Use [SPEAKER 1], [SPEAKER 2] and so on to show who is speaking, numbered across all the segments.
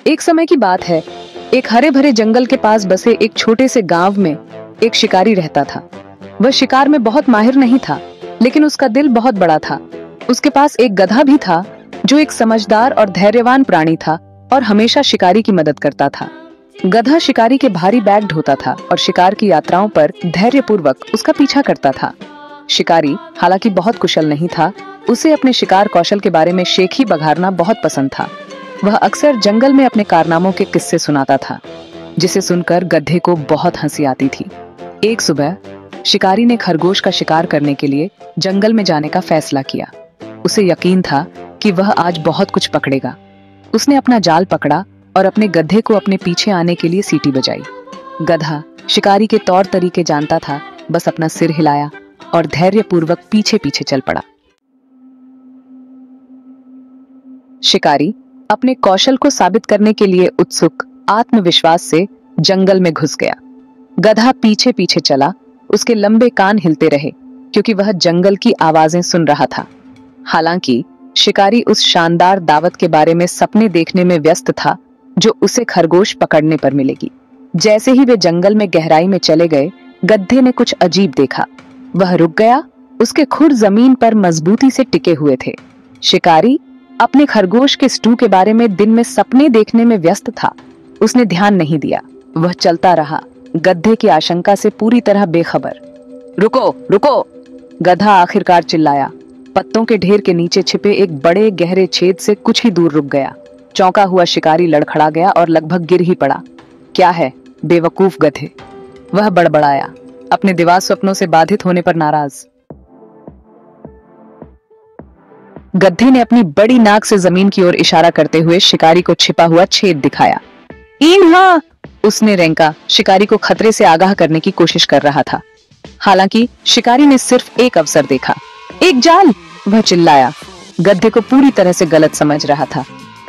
[SPEAKER 1] एक समय की बात है। एक हरे भरे जंगल के पास बसे एक छोटे से गांव में एक शिकारी रहता था। वह शिकार में बहुत माहिर नहीं था, लेकिन उसका दिल बहुत बड़ा था। उसके पास एक गधा भी था जो एक समझदार और धैर्यवान प्राणी था और हमेशा शिकारी की मदद करता था। गधा शिकारी के भारी बैग ढोता था और शिकार की यात्राओं पर धैर्यपूर्वक उसका पीछा करता था। शिकारी हालांकि बहुत कुशल नहीं था, उसे अपने शिकार कौशल के बारे में शेखी बघारना बहुत पसंद था। वह अक्सर जंगल में अपने कारनामों के किस्से सुनाता था, जिसे सुनकर गधे को बहुत हंसी आती थी। एक सुबह शिकारी ने खरगोश का शिकार करने के लिए जंगल में जाने का फैसला किया। उसे यकीन था कि वह आज बहुत कुछ पकड़ेगा। उसने अपना जाल पकड़ा और अपने गधे को अपने पीछे आने के लिए सीटी बजाई। गधा शिकारी के तौर तरीके जानता था, बस अपना सिर हिलाया और धैर्यपूर्वक पीछे पीछे चल पड़ा। शिकारी अपने कौशल को साबित करने के लिए उत्सुक आत्मविश्वास से जंगल में घुस गया। गधा पीछे पीछे चला। उसके लंबे कान हिलते रहे क्योंकि वह जंगल की आवाजें सुन रहा था। हालांकि शिकारी उस शानदार दावत के बारे में सपने देखने में व्यस्त था जो उसे खरगोश पकड़ने पर मिलेगी। जैसे ही वे जंगल में गहराई में चले गए, गधे ने कुछ अजीब देखा। वह रुक गया। उसके खुर जमीन पर मजबूती से टिके हुए थे। शिकारी अपने खरगोश के स्टू के बारे में दिन में सपने देखने में व्यस्त था। उसने ध्यान नहीं दिया। वह चलता रहा, गधे की आशंका से पूरी तरह बेखबर। रुको रुको, गधा आखिरकार चिल्लाया। पत्तों के ढेर के नीचे छिपे एक बड़े गहरे छेद से कुछ ही दूर रुक गया। चौंका हुआ शिकारी लड़खड़ा गया और लगभग गिर ही पड़ा। क्या है बेवकूफ गधे, वह बड़बड़ाया, अपने दिवार स्वप्नों से बाधित होने पर नाराज। गधे ने अपनी बड़ी नाक से जमीन की ओर इशारा करते हुए शिकारी को छिपा हुआ छेद दिखाया। ईन्हा, उसने रेंका। शिकारी को खतरे से आगाह करने की कोशिश कर रहा था। हालांकि शिकारी ने सिर्फ एक अवसर देखा। एक जाल, वह चिल्लाया। गधे को पूरी तरह से गलत समझ रहा था।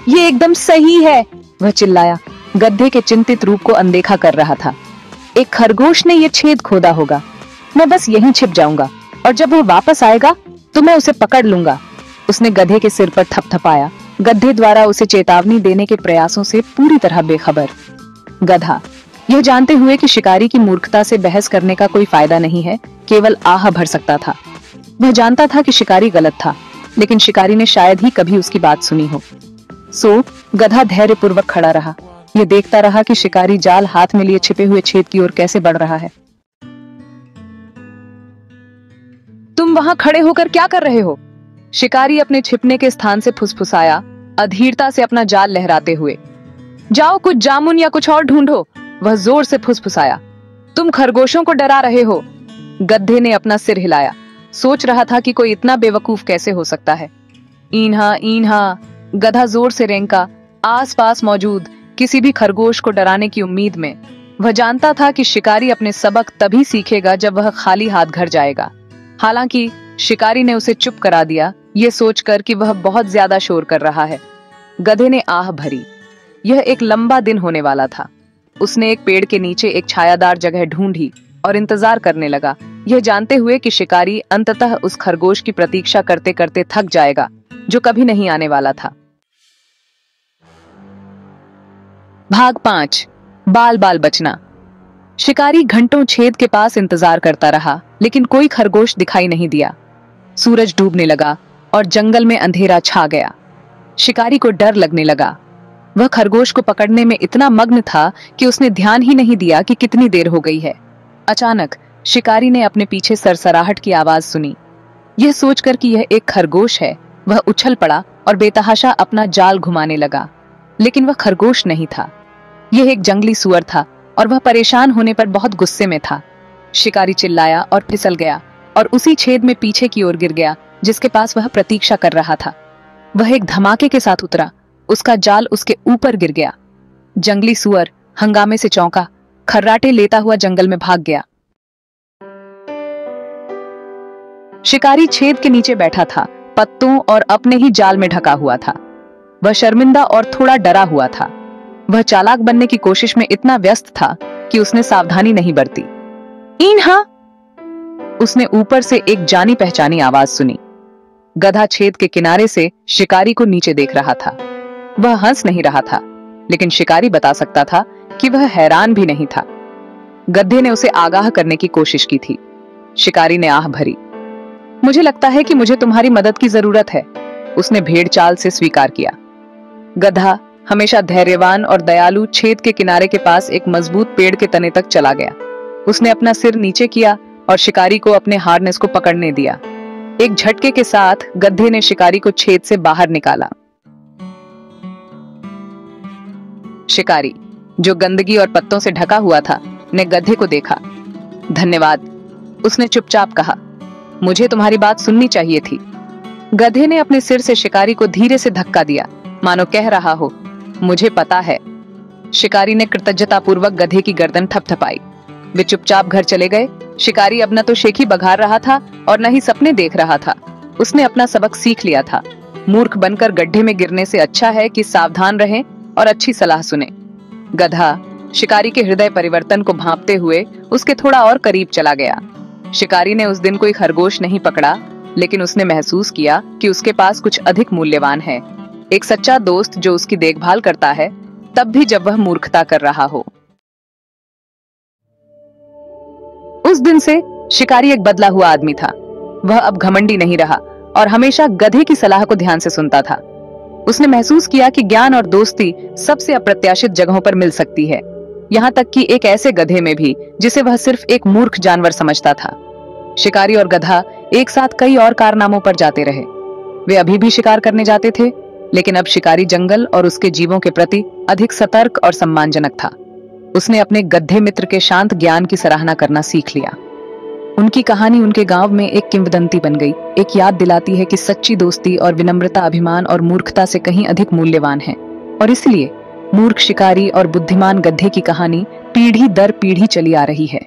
[SPEAKER 1] ये एकदम सही है, वह चिल्लाया। गधे के चिंतित रूप को अनदेखा कर रहा था। एक खरगोश ने यह छेद खोदा होगा। मैं बस यहीं छिप जाऊंगा और जब वह वापस आएगा तो मैं उसे पकड़ लूंगा। उसने गधे के सिर पर थपथपाया, गधे द्वारा उसे चेतावनी देने के प्रयासों से पूरी तरह बेखबर। गधा यह जानते हुए कि शिकारी की मूर्खता से बहस करने का कोई फायदा नहीं है, केवल आह भर सकता था। वह जानता था कि शिकारी गलत था, लेकिन शिकारी ने शायद ही कभी उसकी बात सुनी हो। सो गधा धैर्यपूर्वक खड़ा रहा। यह देखता रहा कि शिकारी जाल हाथ में लिए छिपे हुए छेद की ओर कैसे बढ़ रहा है। तुम वहां खड़े होकर क्या कर रहे हो? शिकारी अपने छिपने के स्थान से फुसफुसाया, अधीरता से अपना जाल लहराते हुए। जाओ कुछ जामुन या कुछ और ढूंढो, वह जोर से फुसफुसाया। तुम खरगोशों को डरा रहे हो। गधे ने अपना सिर हिलाया, सोच रहा था कि कोई इतना बेवकूफ कैसे हो सकता है। ईन्हा ईन्हा, गधा जोर से रेंका, आसपास मौजूद किसी भी खरगोश को डराने की उम्मीद में। वह जानता था कि शिकारी अपने सबक तभी सीखेगा जब वह खाली हाथ घर जाएगा। हालांकि शिकारी ने उसे चुप करा दिया, ये सोचकर कि वह बहुत ज्यादा शोर कर रहा है। गधे ने आह भरी। यह एक लंबा दिन होने वाला था। उसने एक पेड़ के नीचे एक छायादार जगह ढूंढी और इंतजार करने लगा, यह जानते हुए कि शिकारी अंततः उस खरगोश की प्रतीक्षा करते करते थक जाएगा जो कभी नहीं आने वाला था। भाग 5, बाल बाल बचना। शिकारी घंटों छेद के पास इंतजार करता रहा, लेकिन कोई खरगोश दिखाई नहीं दिया। सूरज डूबने लगा और जंगल में अंधेरा छा गया। शिकारी को डर लगने लगा। वह खरगोश को पकड़ने में इतना मग्न था कि उसने ध्यान ही नहीं दिया कि कितनी देर हो गई है। अचानक शिकारी ने अपने पीछे सरसराहट की आवाज सुनी। यह सोचकर कि यह एक खरगोश है, वह उछल पड़ा और बेतहाशा अपना जाल घुमाने लगा। लेकिन वह खरगोश नहीं था, यह एक जंगली सुअर था और वह परेशान होने पर बहुत गुस्से में था। शिकारी चिल्लाया और फिसल गया और उसी छेद में पीछे की ओर गिर गया जिसके पास वह प्रतीक्षा कर रहा था। वह एक धमाके के साथ उतरा, उसका जाल उसके ऊपर गिर गया। जंगली सुअर हंगामे से चौंका, खर्राटे लेता हुआ जंगल में भाग गया। शिकारी छेद के नीचे बैठा था, पत्तों और अपने ही जाल में ढका हुआ था। वह शर्मिंदा और थोड़ा डरा हुआ था। वह चालाक बनने की कोशिश में इतना व्यस्त था कि उसने सावधानी नहीं बरती। ईन्हा, उसने ऊपर से एक जानी पहचानी आवाज सुनी। गधा छेद के किनारे से शिकारी को नीचे देख रहा था। वह हंस नहीं रहा था, लेकिन शिकारी बता सकता था कि वह हैरान भी नहीं था। गधे ने उसे आगाह करने की कोशिश की थी। शिकारी ने आह भरी। मुझे लगता है कि मुझे तुम्हारी मदद की जरूरत है, उसने भेड़ चाल से स्वीकार किया। गधा हमेशा धैर्यवान और दयालु छेद के किनारे के पास एक मजबूत पेड़ के तने तक चला गया। उसने अपना सिर नीचे किया और शिकारी को अपने हार्नेस को पकड़ने दिया। एक झटके के साथ गधे ने शिकारी को छेद से बाहर निकाला। शिकारी, जो गंदगी और पत्तों से ढका हुआ था, ने गधे को देखा। धन्यवाद, उसने चुपचाप कहा। मुझे तुम्हारी बात सुननी चाहिए थी। गधे ने अपने सिर से शिकारी को धीरे से धक्का दिया, मानो कह रहा हो, मुझे पता है। शिकारी ने कृतज्ञतापूर्वक गधे की गर्दन थपथपाई। वे चुपचाप घर चले गए। शिकारी अब न तो शेखी बघार रहा था और न ही सपने देख रहा था। उसने अपना सबक सीख लिया था। मूर्ख बनकर गड्ढे में गिरने से अच्छा है कि सावधान रहें और अच्छी सलाह सुने। गधा शिकारी के हृदय परिवर्तन को भांपते हुए उसके थोड़ा और करीब चला गया। शिकारी ने उस दिन कोई खरगोश नहीं पकड़ा, लेकिन उसने महसूस किया कि उसके पास कुछ अधिक मूल्यवान है। एक सच्चा दोस्त जो उसकी देखभाल करता है, तब भी जब वह मूर्खता कर रहा हो। उस दिन से शिकारी एक बदला हुआ आदमी था। वह अब घमंडी नहीं रहा और हमेशा गधे की सलाह को ध्यान से सुनता था। उसने महसूस किया कि ज्ञान और दोस्ती सबसे अप्रत्याशित जगहों पर मिल सकती है, यहाँ तक कि एक ऐसे गधे में भी जिसे वह सिर्फ एक मूर्ख जानवर समझता था। शिकारी और गधा एक साथ कई और कारनामों पर जाते रहे। वे अभी भी शिकार करने जाते थे, लेकिन अब शिकारी जंगल और उसके जीवों के प्रति अधिक सतर्क और सम्मानजनक था। उसने अपने गधे मित्र के शांत ज्ञान की सराहना करना सीख लिया। उनकी कहानी उनके गांव में एक किंवदंती बन गई, एक याद दिलाती है कि सच्ची दोस्ती और विनम्रता अभिमान और मूर्खता से कहीं अधिक मूल्यवान है। और इसलिए मूर्ख शिकारी और बुद्धिमान गधे की कहानी पीढ़ी दर पीढ़ी चली आ रही है।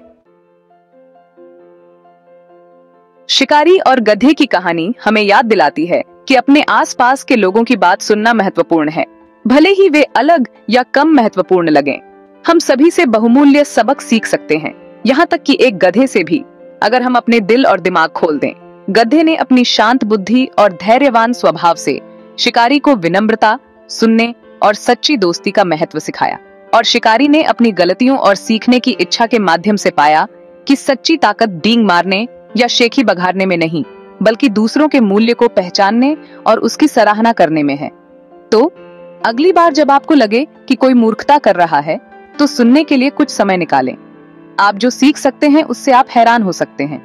[SPEAKER 1] शिकारी और गधे की कहानी हमें याद दिलाती है कि अपने आसपास के लोगों की बात सुनना महत्वपूर्ण है, भले ही वे अलग या कम महत्वपूर्ण लगें। हम सभी से बहुमूल्य सबक सीख सकते हैं, यहाँ तक कि एक गधे से भी, अगर हम अपने दिल और दिमाग खोल दें। गधे ने अपनी शांत बुद्धि और धैर्यवान स्वभाव से शिकारी को विनम्रता, सुनने और सच्ची दोस्ती का महत्व सिखाया। और शिकारी ने अपनी गलतियों और सीखने की इच्छा के माध्यम से पाया कि सच्ची ताकत डींग मारने या शेखी बघारने में नहीं, बल्कि दूसरों के मूल्य को पहचानने और उसकी सराहना करने में है। तो अगली बार जब आपको लगे कि कोई मूर्खता कर रहा है, तो सुनने के लिए कुछ समय निकालें। आप जो सीख सकते हैं उससे आप हैरान हो सकते हैं।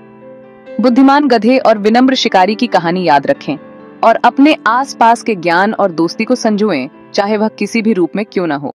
[SPEAKER 1] बुद्धिमान गधे और विनम्र शिकारी की कहानी याद रखें और अपने आसपास के ज्ञान और दोस्ती को संजोएं, चाहे वह किसी भी रूप में क्यों न हो।